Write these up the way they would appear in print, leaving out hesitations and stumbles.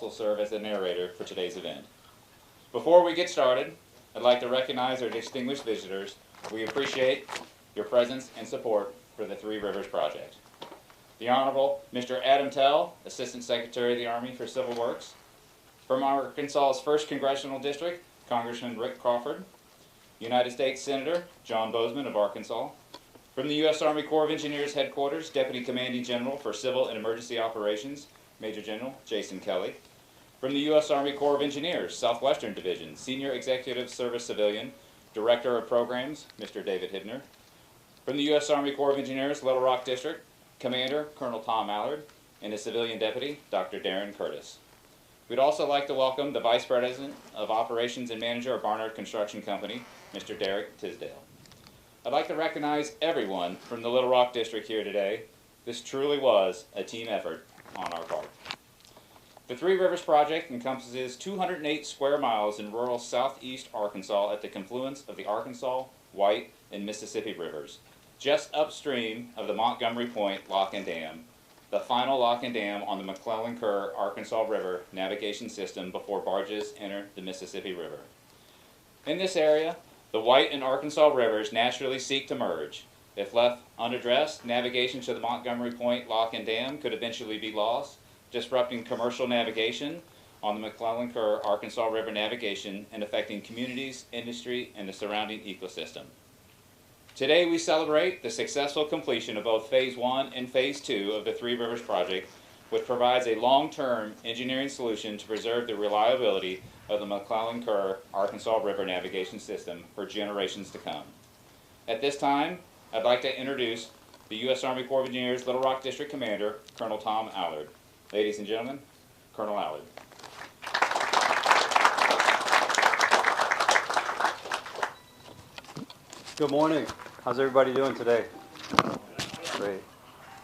will serve as the narrator for today's event. Before we get started, I'd like to recognize our distinguished visitors. We appreciate your presence and support for the Three Rivers Project. The Honorable Mr. Adam Telle, Assistant Secretary of the Army for Civil Works. From Arkansas's 1st Congressional District, Congressman Rick Crawford. United States Senator John Boozman of Arkansas. From the U.S. Army Corps of Engineers Headquarters, Deputy Commanding General for Civil and Emergency Operations, Major General Jason Kelly. From the U.S. Army Corps of Engineers, Southwestern Division, Senior Executive Service Civilian, Director of Programs, Mr. David Hibner. From the U.S. Army Corps of Engineers, Little Rock District, Commander Colonel Tom Allard, and his civilian deputy, Dr. Darren Curtis. We'd also like to welcome the Vice President of Operations and Manager of Barnard Construction Company, Mr. Derek Tisdale. I'd like to recognize everyone from the Little Rock District here today. This truly was a team effort on our part. The Three Rivers Project encompasses 208 square miles in rural southeast Arkansas at the confluence of the Arkansas, White, and Mississippi rivers, just upstream of the Montgomery Point Lock and Dam, the final lock and dam on the McClellan-Kerr Arkansas River navigation system before barges enter the Mississippi River. In this area, the White and Arkansas rivers naturally seek to merge. If left unaddressed, navigation to the Montgomery Point Lock and Dam could eventually be lost, disrupting commercial navigation on the McClellan-Kerr Arkansas River navigation and affecting communities, industry, and the surrounding ecosystem. Today we celebrate the successful completion of both Phase 1 and Phase 2 of the Three Rivers Project, which provides a long-term engineering solution to preserve the reliability of the McClellan-Kerr Arkansas River navigation system for generations to come. At this time, I'd like to introduce the U.S. Army Corps of Engineers Little Rock District Commander, Colonel Tom Allard. Ladies and gentlemen, Colonel Allard. Good morning. How's everybody doing today? Great.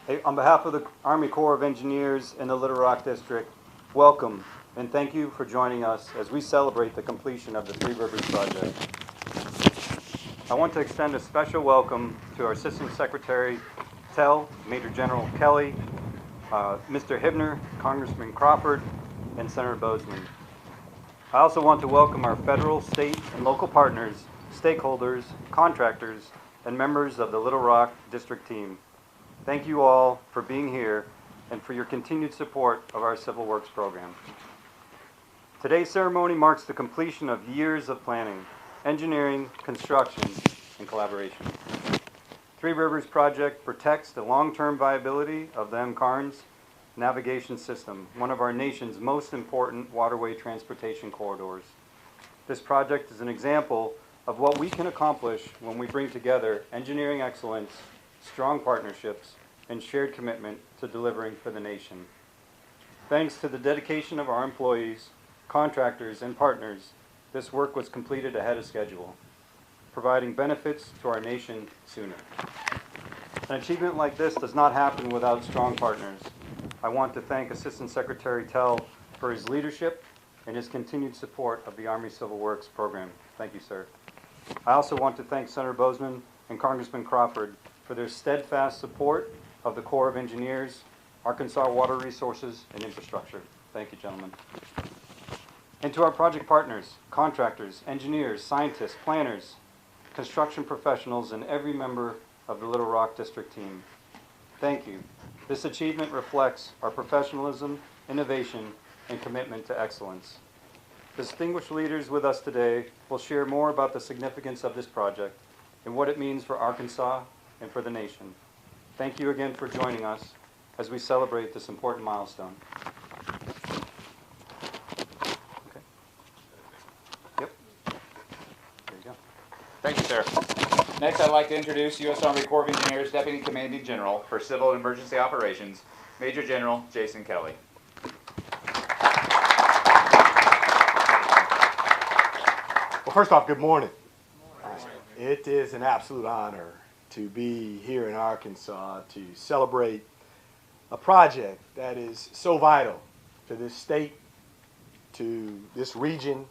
Hey, on behalf of the Army Corps of Engineers in the Little Rock District, welcome and thank you for joining us as we celebrate the completion of the Three Rivers Project. I want to extend a special welcome to our Assistant Secretary Telle, Major General Kelly, Mr. Hibner, Congressman Crawford, and Senator Boozman. I also want to welcome our federal, state, and local partners, stakeholders, contractors, and members of the Little Rock District team. Thank you all for being here and for your continued support of our Civil Works program. Today's ceremony marks the completion of years of planning, engineering, construction, and collaboration. Three Rivers Project protects the long-term viability of the MKARNS navigation system, one of our nation's most important waterway transportation corridors. This project is an example of what we can accomplish when we bring together engineering excellence, strong partnerships, and shared commitment to delivering for the nation. Thanks to the dedication of our employees, contractors, and partners, this work was completed ahead of schedule, providing benefits to our nation sooner. An achievement like this does not happen without strong partners. I want to thank Assistant Secretary Telle for his leadership and his continued support of the Army Civil Works program. Thank you, sir. I also want to thank Senator Boozman and Congressman Crawford for their steadfast support of the Corps of Engineers, Arkansas Water Resources, and Infrastructure. Thank you, gentlemen. And to our project partners, contractors, engineers, scientists, planners, construction professionals, and every member of the Little Rock District team. Thank you. This achievement reflects our professionalism, innovation, and commitment to excellence. Distinguished leaders with us today will share more about the significance of this project and what it means for Arkansas and for the nation. Thank you again for joining us as we celebrate this important milestone. Okay. Yep. There you go. Thank you, sir. Next, I'd like to introduce U.S. Army Corps of Engineers Deputy Commanding General for Civil and Emergency Operations, Major General Jason Kelly. Well, first off, good morning. It is an absolute honor to be here in Arkansas to celebrate a project that is so vital to this state, to this region,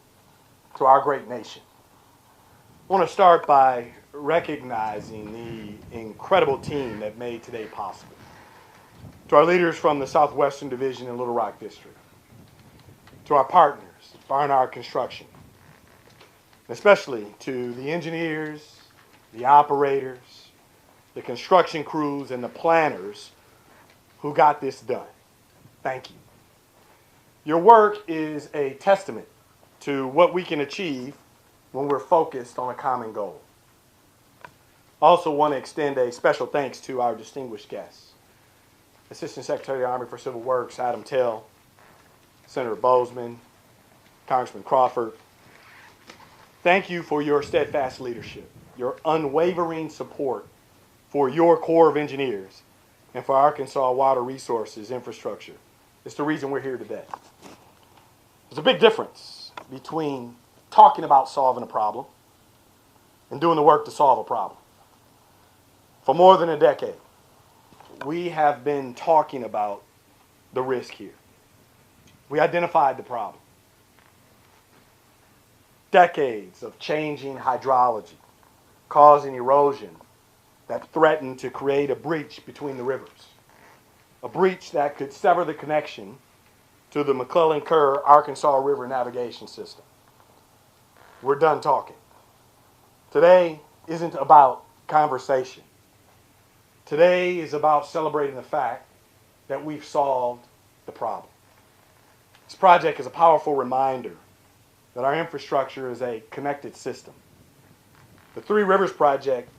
to our great nation. I want to start by recognizing the incredible team that made today possible. To our leaders from the Southwestern Division and Little Rock District. to our partners, Barnard Construction, especially to the engineers, the operators, the construction crews, and the planners who got this done. Thank you. Your work is a testament to what we can achieve when we're focused on a common goal. Also want to extend a special thanks to our distinguished guests. Assistant Secretary of the Army for Civil Works, Adam Telle, Senator Boozman, Congressman Crawford. Thank you for your steadfast leadership, your unwavering support for your Corps of Engineers and for Arkansas water resources infrastructure. It's the reason we're here today. There's a big difference between talking about solving a problem and doing the work to solve a problem. For more than a decade, we have been talking about the risk here. We identified the problem. Decades of changing hydrology, causing erosion that threatened to create a breach between the rivers. A breach that could sever the connection to the McClellan-Kerr Arkansas River navigation system. We're done talking. Today isn't about conversation. Today is about celebrating the fact that we've solved the problem. This project is a powerful reminder that our infrastructure is a connected system. The Three Rivers Project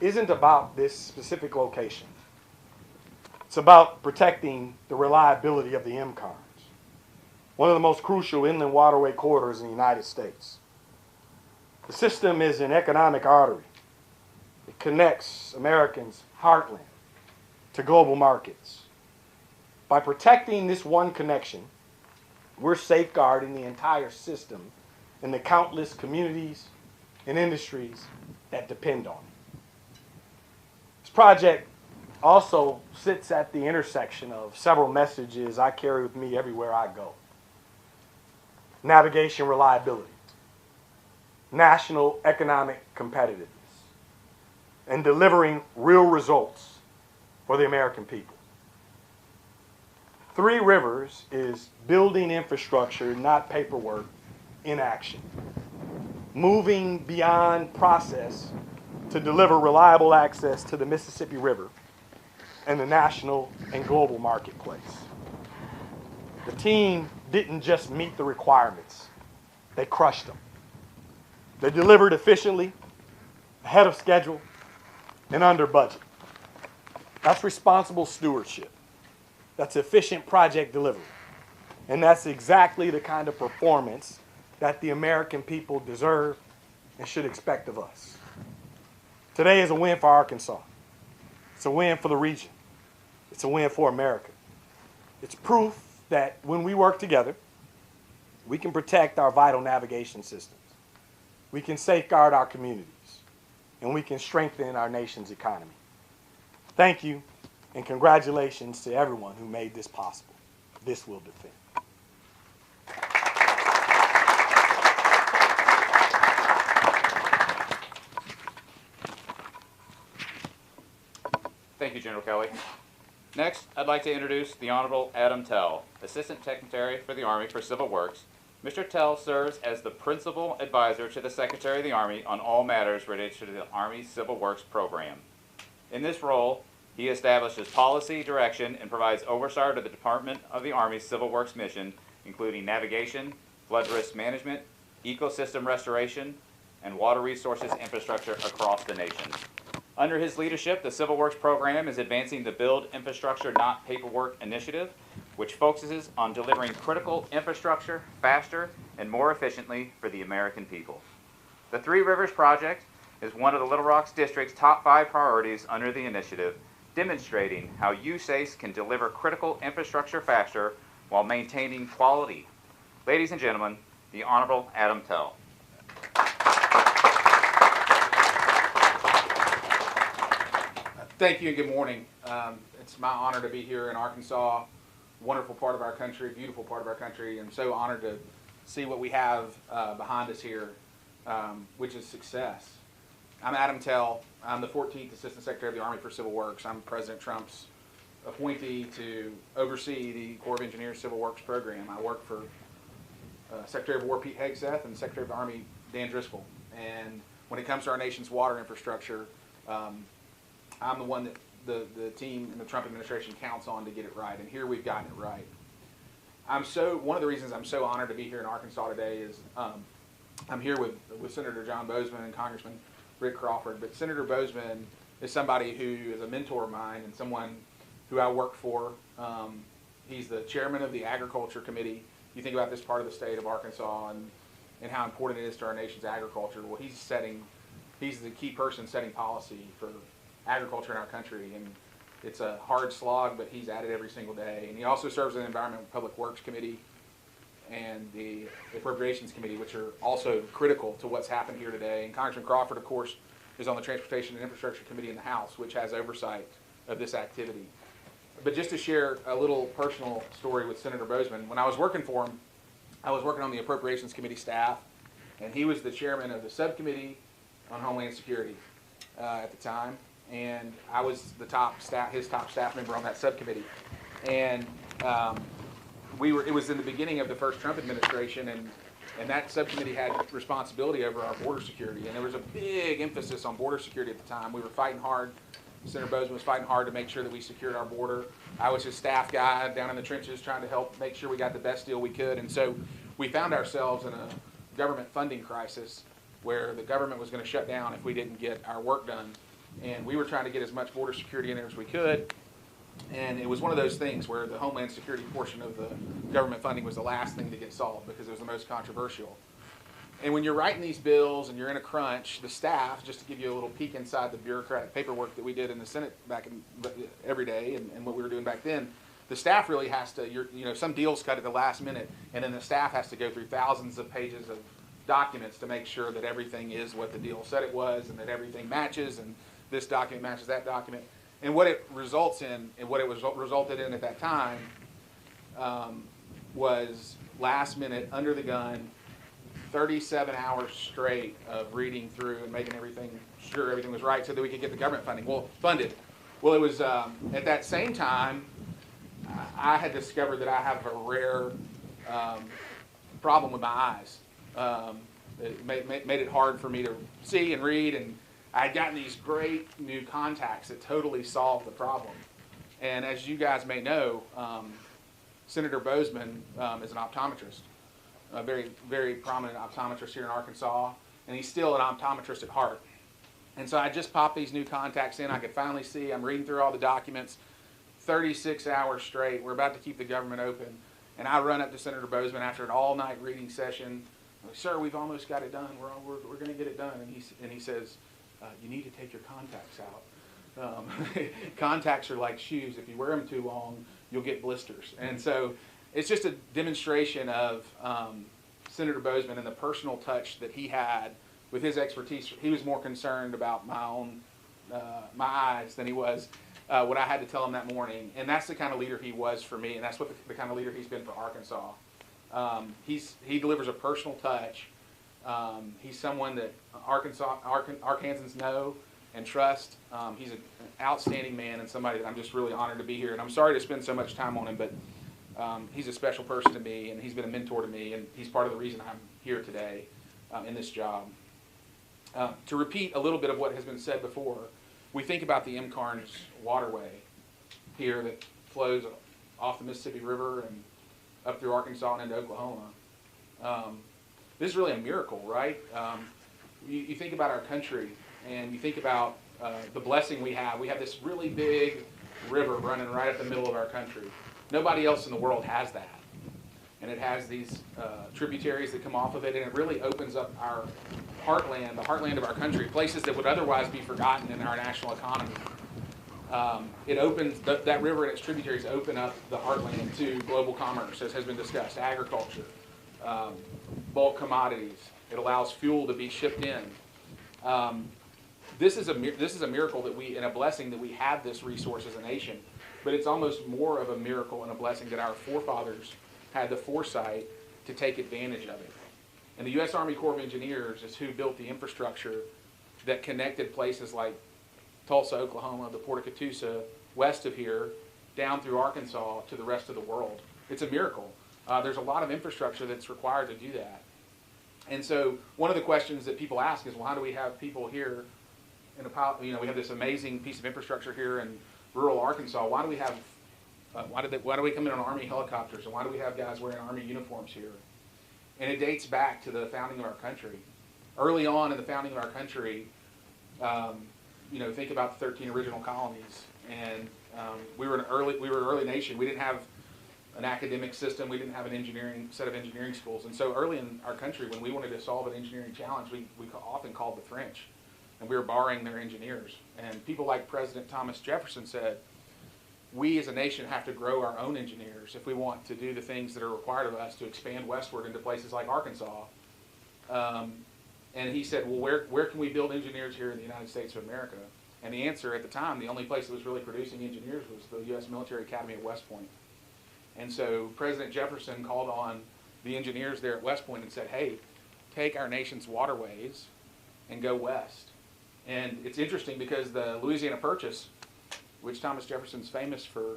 isn't about this specific location. It's about protecting the reliability of the MKARNS, one of the most crucial inland waterway corridors in the United States. The system is an economic artery. It connects Americans' heartland to global markets. By protecting this one connection, we're safeguarding the entire system and the countless communities and industries that depend on it. This project also sits at the intersection of several messages I carry with me everywhere I go. Navigation reliability, national economic competitiveness, and delivering real results for the American people. Three Rivers is building infrastructure, not paperwork, in action. Moving beyond process to deliver reliable access to the Mississippi River and the national and global marketplace. The team didn't just meet the requirements, they crushed them. They delivered efficiently, ahead of schedule, and under budget. That's responsible stewardship. That's efficient project delivery. And that's exactly the kind of performance that the American people deserve and should expect of us. Today is a win for Arkansas. It's a win for the region. It's a win for America. It's proof that when we work together, we can protect our vital navigation systems. We can safeguard our communities. And we can strengthen our nation's economy. Thank you, and congratulations to everyone who made this possible. This will defend. Thank you, General Kelly. Next, I'd like to introduce the Honorable Adam Telle, Assistant Secretary for the Army for Civil Works. Mr. Telle serves as the Principal Advisor to the Secretary of the Army on all matters related to the Army Civil Works program. In this role, he establishes policy, direction, and provides oversight of the Department of the Army's Civil Works mission, including navigation, flood risk management, ecosystem restoration, and water resources infrastructure across the nation. Under his leadership, the Civil Works program is advancing the Build Infrastructure Not Paperwork initiative, which focuses on delivering critical infrastructure faster and more efficiently for the American people. The Three Rivers Project is one of the Little Rock's district's top 5 priorities under the initiative, demonstrating how USACE can deliver critical infrastructure faster while maintaining quality. Ladies and gentlemen, the Honorable Adam Telle. Thank you and good morning. It's my honor to be here in Arkansas, wonderful part of our country, beautiful part of our country. I'm so honored to see what we have behind us here, which is success. I'm Adam Telle. I'm the 14th Assistant Secretary of the Army for Civil Works. I'm President Trump's appointee to oversee the Corps of Engineers Civil Works program. I work for Secretary of War Pete Hegseth and Secretary of the Army Dan Driscoll. And when it comes to our nation's water infrastructure, I'm the one that the team and the Trump administration counts on to get it right, and here we've gotten it right. One of the reasons I'm so honored to be here in Arkansas today is I'm here with Senator John Boozman and Congressman Rick Crawford, but Senator Boozman is somebody who is a mentor of mine and someone who I work for. He's the chairman of the Agriculture Committee. You think about this part of the state of Arkansas and how important it is to our nation's agriculture. Well, he's the key person setting policy for agriculture in our country, and it's a hard slog, but he's at it every single day. And he also serves on the Environment and Public Works Committee and the Appropriations Committee, which are also critical to what's happened here today. And Congressman Crawford, of course, is on the Transportation and Infrastructure Committee in the House, which has oversight of this activity. But just to share a little personal story with Senator Boozman, when I was working for him, I was working on the Appropriations Committee staff, and he was the chairman of the subcommittee on Homeland Security at the time, and I was his top staff member on that subcommittee. And it was in the beginning of the first Trump administration, and that subcommittee had responsibility over our border security, and there was a big emphasis on border security at the time. We were fighting hard. Senator Boozman was fighting hard to make sure that we secured our border. I was his staff guy down in the trenches trying to help make sure we got the best deal we could. And so we found ourselves in a government funding crisis where the government was going to shut down if we didn't get our work done. And we were trying to get as much border security in there as we could. And it was one of those things where the Homeland Security portion of the government funding was the last thing to get solved because it was the most controversial. And when you're writing these bills and you're in a crunch, the staff, just to give you a little peek inside the bureaucratic paperwork that we did in the Senate every day and what we were doing back then, the staff really has to, some deals cut at the last minute, and then the staff has to go through thousands of pages of documents to make sure that everything is what the deal said it was and that everything matches and this document matches that document. And what it results in, and what it was resulted in at that time, was last minute, under the gun, 37 hours straight of reading through and making sure everything was right so that we could get the government funded. Well, it was at that same time, I had discovered that I have a rare problem with my eyes. It made it hard for me to see and read, and I had gotten these great new contacts that totally solved the problem. And as you guys may know, Senator Boozman is an optometrist, a very, very prominent optometrist here in Arkansas, and he's still an optometrist at heart. And so I just popped these new contacts in. I could finally see. I'm reading through all the documents, 36 hours straight. We're about to keep the government open. And I run up to Senator Boozman after an all-night reading session. I'm like, sir, we've almost got it done. We're going to get it done. And he says, you need to take your contacts out. Contacts are like shoes. If you wear them too long, you'll get blisters. And so it's just a demonstration of Senator Boozman and the personal touch that he had with his expertise. He was more concerned about my eyes than he was what I had to tell him that morning. And that's the kind of leader he was for me, and that's what the kind of leader he's been for Arkansas. He delivers a personal touch. He's someone that Arkansans know and trust. He's an outstanding man and somebody that I'm just really honored to be here. And I'm sorry to spend so much time on him, but he's a special person to me, and he's been a mentor to me, and he's part of the reason I'm here today in this job. To repeat a little bit of what has been said before, we think about the MKARNS waterway here that flows off the Mississippi River and up through Arkansas and into Oklahoma. This is really a miracle, right? You think about our country, and you think about the blessing we have. We have this really big river running right up the middle of our country. Nobody else in the world has that. And it has these tributaries that come off of it, and it really opens up our heartland, the heartland of our country, places that would otherwise be forgotten in our national economy. It opens, that river and its tributaries open up the heartland to global commerce, as has been discussed, agriculture, bulk commodities. It allows fuel to be shipped in. This is a miracle that and a blessing that we have this resource as a nation, but it's almost more of a miracle and a blessing that our forefathers had the foresight to take advantage of it. And the U.S. Army Corps of Engineers is who built the infrastructure that connected places like Tulsa, Oklahoma, the Port of Catoosa, west of here, down through Arkansas to the rest of the world. It's a miracle. there's a lot of infrastructure that's required to do that. And so one of the questions that people ask is, well, how do we have people here in we have this amazing piece of infrastructure here in rural Arkansas. Why do we have, why do we come in on Army helicopters, and why do we have guys wearing Army uniforms here? And it dates back to the founding of our country. Early on in the founding of our country, think about the 13 original colonies, and we were an early nation. We didn't have an academic system. We didn't have an set of engineering schools. And so early in our country, when we wanted to solve an engineering challenge, we often called the French, and we were borrowing their engineers. And people like President Thomas Jefferson said, we as a nation have to grow our own engineers if we want to do the things that are required of us to expand westward into places like Arkansas. And he said, well, where can we build engineers here in the United States of America? And the answer at the time, the only place that was really producing engineers was the U.S. Military Academy at West Point. And so President Jefferson called on the engineers there at West Point and said, hey, take our nation's waterways and go west. And it's interesting because the Louisiana Purchase, which Thomas Jefferson's famous for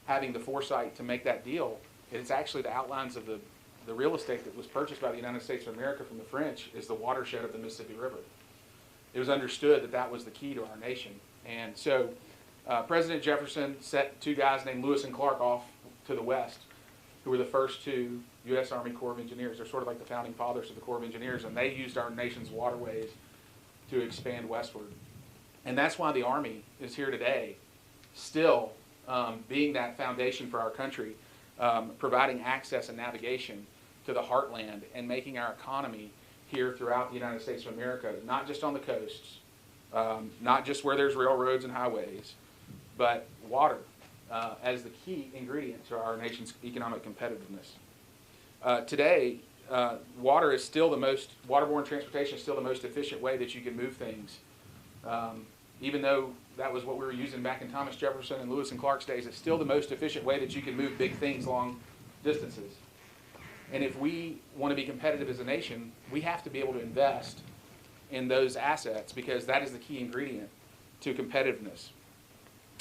having the foresight to make that deal, it's actually the outlines of the real estate that was purchased by the United States of America from the French is the watershed of the Mississippi River. It was understood that that was the key to our nation. And so President Jefferson set two guys named Lewis and Clark off to the west, who were the first two U.S. Army Corps of Engineers. They're sort of like the founding fathers of the Corps of Engineers, and they used our nation's waterways to expand westward. And that's why the Army is here today, still being that foundation for our country, providing access and navigation to the heartland and making our economy here throughout the United States of America, not just on the coasts, not just where there's railroads and highways, but water as the key ingredient to our nation's economic competitiveness. Today, waterborne transportation is still the most efficient way that you can move things. Even though that was what we were using back in Thomas Jefferson and Lewis and Clark's days, it's still the most efficient way that you can move big things long distances. And if we want to be competitive as a nation, we have to be able to invest in those assets because that is the key ingredient to competitiveness.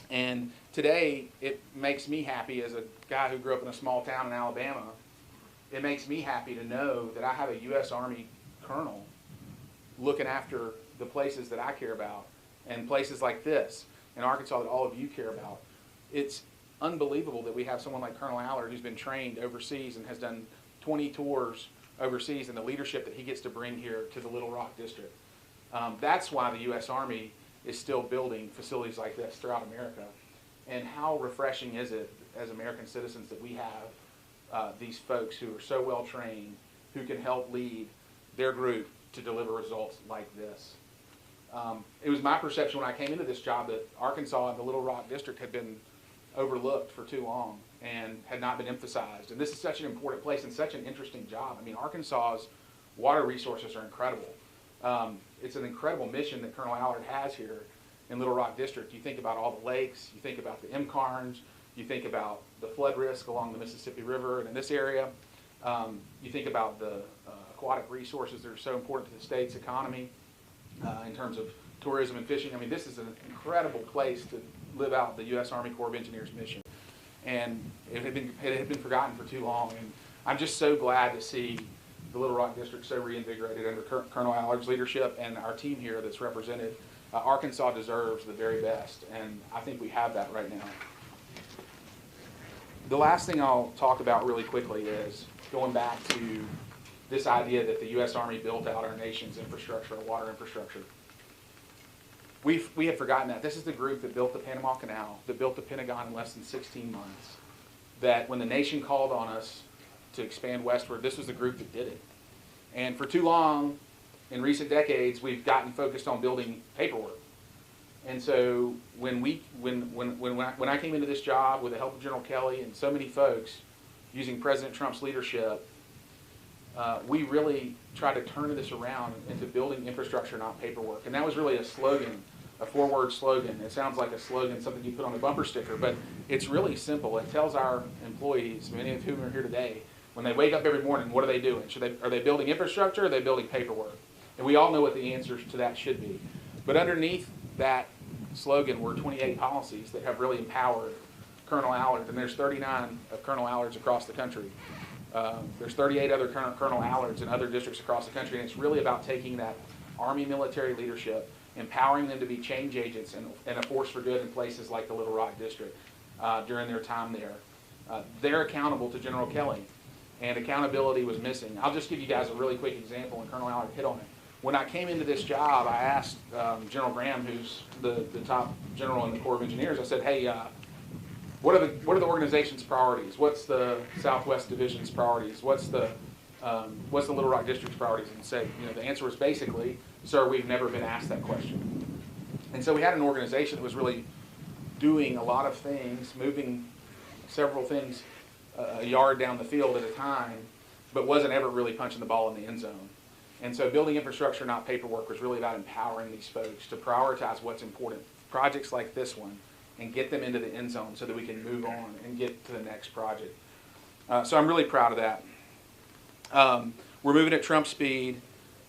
And today, it makes me happy as a guy who grew up in a small town in Alabama, it makes me happy to know that I have a U.S. Army colonel looking after the places that I care about and places like this in Arkansas that all of you care about. It's unbelievable that we have someone like Colonel Allard who's been trained overseas and has done 20 tours overseas, and the leadership that he gets to bring here to the Little Rock District. That's why the U.S. Army is still building facilities like this throughout America. And how refreshing is it as American citizens that we have these folks who are so well trained, who can help lead their group to deliver results like this. It was my perception when I came into this job that Arkansas and the Little Rock District had been overlooked for too long and had not been emphasized. And this is such an important place and such an interesting job. I mean, Arkansas's water resources are incredible. It's an incredible mission that Colonel Allard has here in Little Rock District. You think about all the lakes, you think about the MKARNS, you think about the flood risk along the Mississippi River and in this area. You think about the aquatic resources that are so important to the state's economy in terms of tourism and fishing. I mean, this is an incredible place to live out the U.S. Army Corps of Engineers mission. And it had been forgotten for too long. And I'm just so glad to see the Little Rock District so reinvigorated under Colonel Allard's leadership and our team here that's represented. Arkansas deserves the very best, and I think we have that right now. The last thing I'll talk about really quickly is going back to this idea that the U.S. Army built out our nation's infrastructure, our water infrastructure. We had forgotten that. This is the group that built the Panama Canal, that built the Pentagon in less than 16 months. That when the nation called on us to expand westward, this was the group that did it. And for too long, in recent decades, we've gotten focused on building paperwork. And so when I came into this job with the help of General Kelly and so many folks using President Trump's leadership, we really tried to turn this around into building infrastructure, not paperwork. And that was really a slogan, a 4-word slogan. It sounds like a slogan, something you put on a bumper sticker, but it's really simple. It tells our employees, many of whom are here today, when they wake up every morning, what are they doing? Are they building infrastructure or are they building paperwork? And we all know what the answers to that should be. But underneath that slogan were 28 policies that have really empowered Colonel Allard, and there's 39 of Colonel Allard's across the country. There's 38 other Colonel Allards in other districts across the country, and it's really about taking that Army military leadership, empowering them to be change agents and a force for good in places like the Little Rock District during their time there. They're accountable to General Kelly, and accountability was missing. I'll just give you guys a really quick example, and Colonel Allard hit on it. When I came into this job, I asked General Graham, who's the top general in the Corps of Engineers, I said, hey, what are the organization's priorities? What's the Southwest Division's priorities? What's the Little Rock District's priorities? And said, the answer was basically, sir, we've never been asked that question. And so we had an organization that was really doing a lot of things, moving several things a yard down the field at a time, but wasn't ever really punching the ball in the end zone. And so building infrastructure, not paperwork, was really about empowering these folks to prioritize what's important. Projects like this one, and get them into the end zone so that we can move on and get to the next project. So I'm really proud of that. We're moving at Trump speed,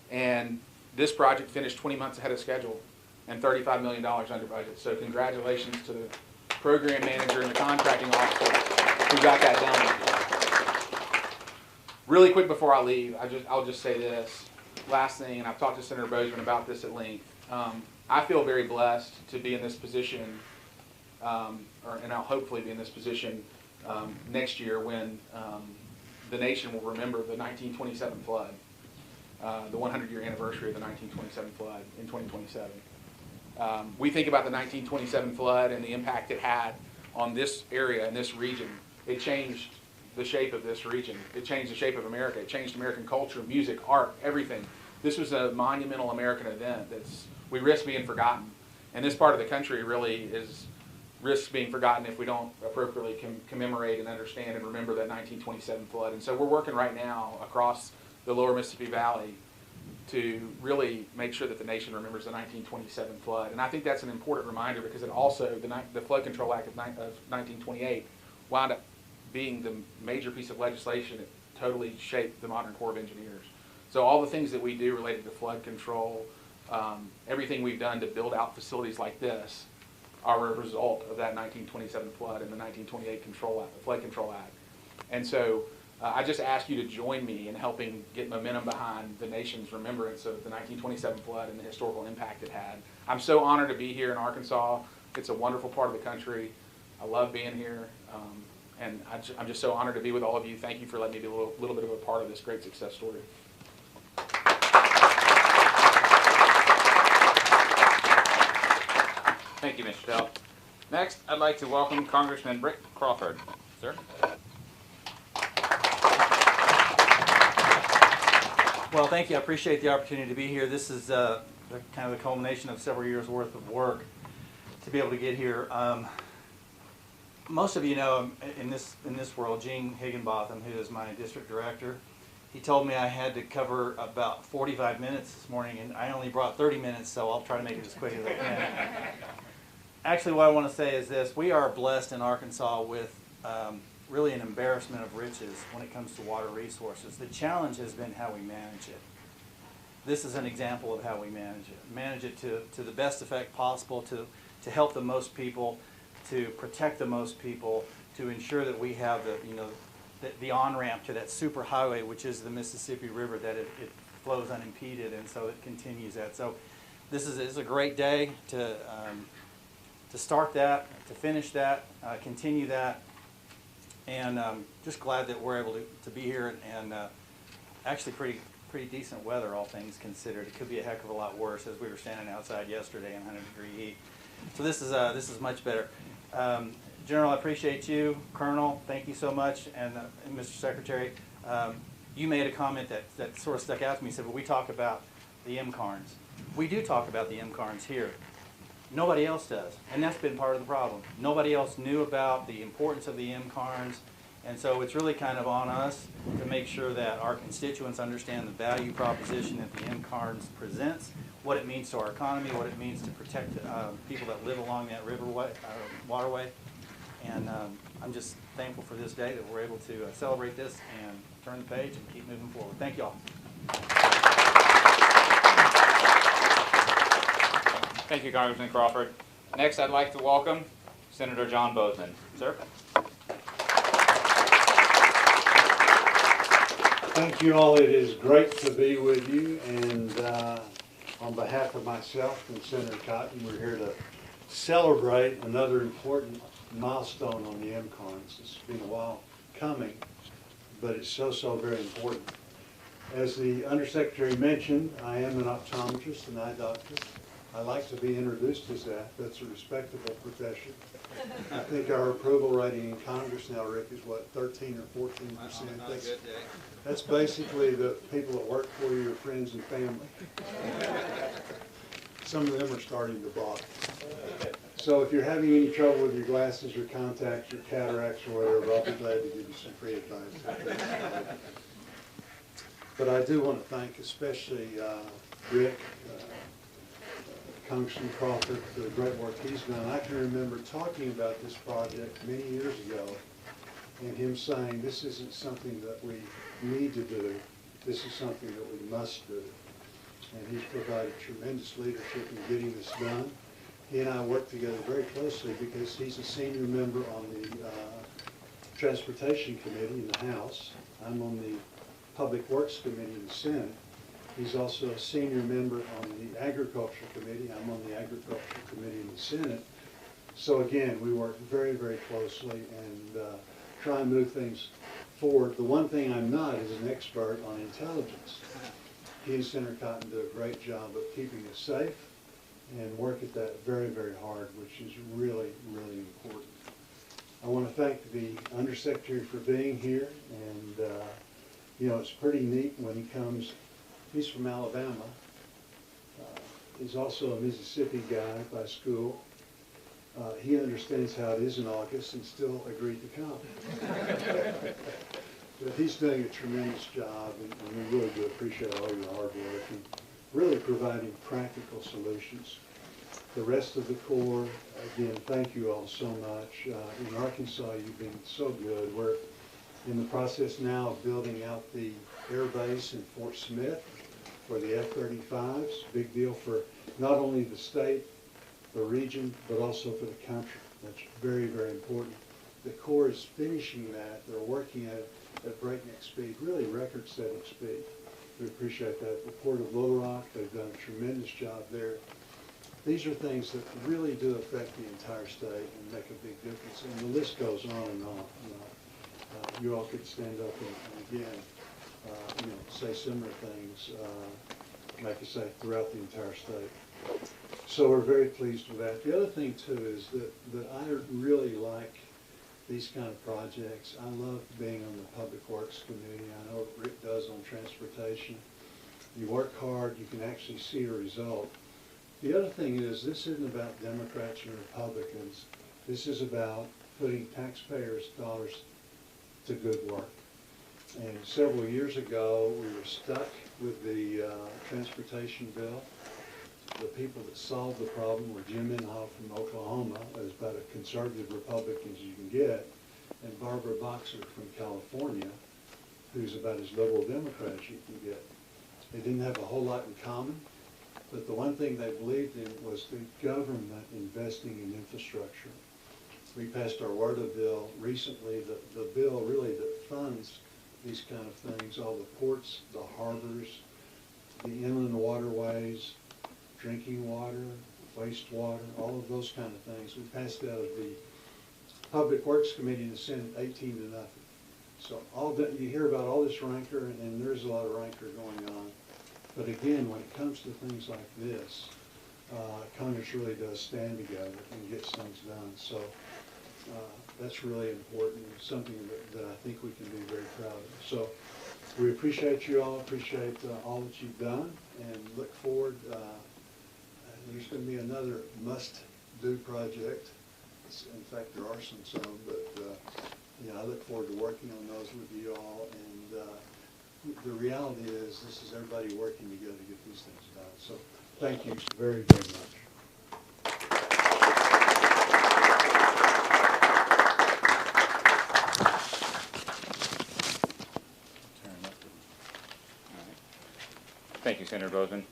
and this project finished 20 months ahead of schedule and $35 million under budget. So congratulations to the program manager and the contracting officer who got that done. Really quick before I leave, I'll just say this. Last thing, and I've talked to Senator Boozman about this at length. I feel very blessed to be in this position, and I'll hopefully be in this position next year when the nation will remember the 1927 flood, the 100-year anniversary of the 1927 flood in 2027. We think about the 1927 flood and the impact it had on this area and this region. It changed the shape of this region. It changed the shape of America. It changed American culture, music, art, everything. This was a monumental American event we risk being forgotten. And this part of the country really risks being forgotten if we don't appropriately commemorate and understand and remember that 1927 flood. And so we're working right now across the lower Mississippi Valley to really make sure that the nation remembers the 1927 flood. And I think that's an important reminder because it also, the Flood Control Act of 1928 wound up being the major piece of legislation that totally shaped the modern Corps of Engineers. So all the things that we do related to flood control, everything we've done to build out facilities like this are a result of that 1927 flood and the 1928 Flood Control Act. And so I just ask you to join me in helping get momentum behind the nation's remembrance of the 1927 flood and the historical impact it had. I'm so honored to be here in Arkansas. It's a wonderful part of the country. I love being here. And I'm just so honored to be with all of you. Thank you for letting me be a little bit of a part of this great success story. Thank you, Mr. Telle. Next, I'd like to welcome Congressman Rick Crawford. Sir? Well, thank you. I appreciate the opportunity to be here. This is kind of the culmination of several years' worth of work to be able to get here. Most of you know in this world, Gene Higginbotham, who is my district director, he told me I had to cover about 45 minutes this morning, and I only brought 30 minutes, so I'll try to make it as quick as I can. Actually, what I want to say is this. We are blessed in Arkansas with really an embarrassment of riches when it comes to water resources. The challenge has been how we manage it. This is an example of how we manage it. Manage it to the best effect possible, to help the most people, to protect the most people, to ensure that we have the on-ramp to that super highway, which is the Mississippi River, that it flows unimpeded, and so it continues that. So this is a great day to start that, to finish that, continue that, and just glad that we're able to be here, and actually pretty decent weather, all things considered. It could be a heck of a lot worse, as we were standing outside yesterday in 100-degree heat. So this is much better. General, I appreciate you. Colonel, thank you so much. And Mr. Secretary, you made a comment that sort of stuck out to me. You said, well, we talk about the MKARNS. We do talk about the MKARNS here. Nobody else does, and that's been part of the problem. Nobody else knew about the importance of the MKARNS, and so it's really kind of on us to make sure that our constituents understand the value proposition that the MKARNS presents, what it means to our economy, what it means to protect people that live along that waterway. And I'm just thankful for this day that we're able to celebrate this and turn the page and keep moving forward. Thank you all. Thank you, Congressman Crawford. Next, I'd like to welcome Senator John Boozman. Sir? Thank you all. It is great to be with you, and on behalf of myself and Senator Cotton, we're here to celebrate another important milestone on the MKARNS. It's been a while coming, but it's so very important. As the Undersecretary mentioned, I am an optometrist, an eye doctor. I like to be introduced as that. That's a respectable profession. I think our approval rating in Congress now, Rick, is what, 13 or 14%? That's basically the people that work for you, your friends and family. Some of them are starting to balk. So if you're having any trouble with your glasses, your contacts, your cataracts, or whatever, I'll be glad to give you some free advice. But I do want to thank especially Rick, Congressman Crawford, for the great work he's done. I can remember talking about this project many years ago and him saying this isn't something that we need to do, this is something that we must do. And he's provided tremendous leadership in getting this done. He and I work together very closely because he's a senior member on the Transportation Committee in the House. I'm on the Public Works Committee in the Senate. He's also a senior member on the Agriculture Committee. I'm on the Agriculture Committee in the Senate. So again, we work very closely and try and move things forward. The one thing I'm not is an expert on intelligence. He and Senator Cotton do a great job of keeping us safe and work at that very hard, which is really important. I want to thank the Undersecretary for being here, and you know, it's pretty neat when he comes. He's from Alabama. He's also a Mississippi guy by school. He understands how it is in August and still agreed to come. But he's doing a tremendous job, and we really do appreciate all your hard work and really providing practical solutions. The rest of the Corps, again, thank you all so much. In Arkansas, you've been so good. We're in the process now of building out the air base in Fort Smith for the F-35s. Big deal for not only the state, the region, but also for the country. That's very important. The Corps is finishing that. They're working at breakneck speed, really record-setting speed. We appreciate that. The Port of Little Rock, they've done a tremendous job there. These are things that really do affect the entire state and make a big difference. And the list goes on and on. You all could stand up and again, you know, say similar things, like I say, throughout the entire state. So we're very pleased with that. The other thing too is that I really like these kind of projects. I love being on the Public Works Committee. I know Rick does on transportation. You work hard, you can actually see a result. The other thing is, this isn't about Democrats and Republicans. This is about putting taxpayers' dollars to good work. And several years ago, we were stuck with the transportation bill. The people that solved the problem were Jim Inhofe from Oklahoma, as about a conservative Republican as you can get, and Barbara Boxer from California, who's about as liberal Democrat as you can get. They didn't have a whole lot in common, but the one thing they believed in was the government investing in infrastructure. We passed our WRDA bill recently, the bill really that funds these kind of things, all the ports, the harbors, the inland waterways, drinking water, wastewater, all of those kind of things. We passed out of the Public Works Committee in the Senate 18-0. So all that, you hear about all this rancor, and there's a lot of rancor going on. But again, when it comes to things like this, Congress really does stand together and gets things done. So that's really important, something that I think we can be very proud of. So we appreciate you all, appreciate all that you've done, and look forward. There's going to be another must-do project. In fact, there are some, but yeah, I look forward to working on those with you all. And the reality is, this is everybody working together to get these things done. So thank you very much. Thank you, Senator Boozman.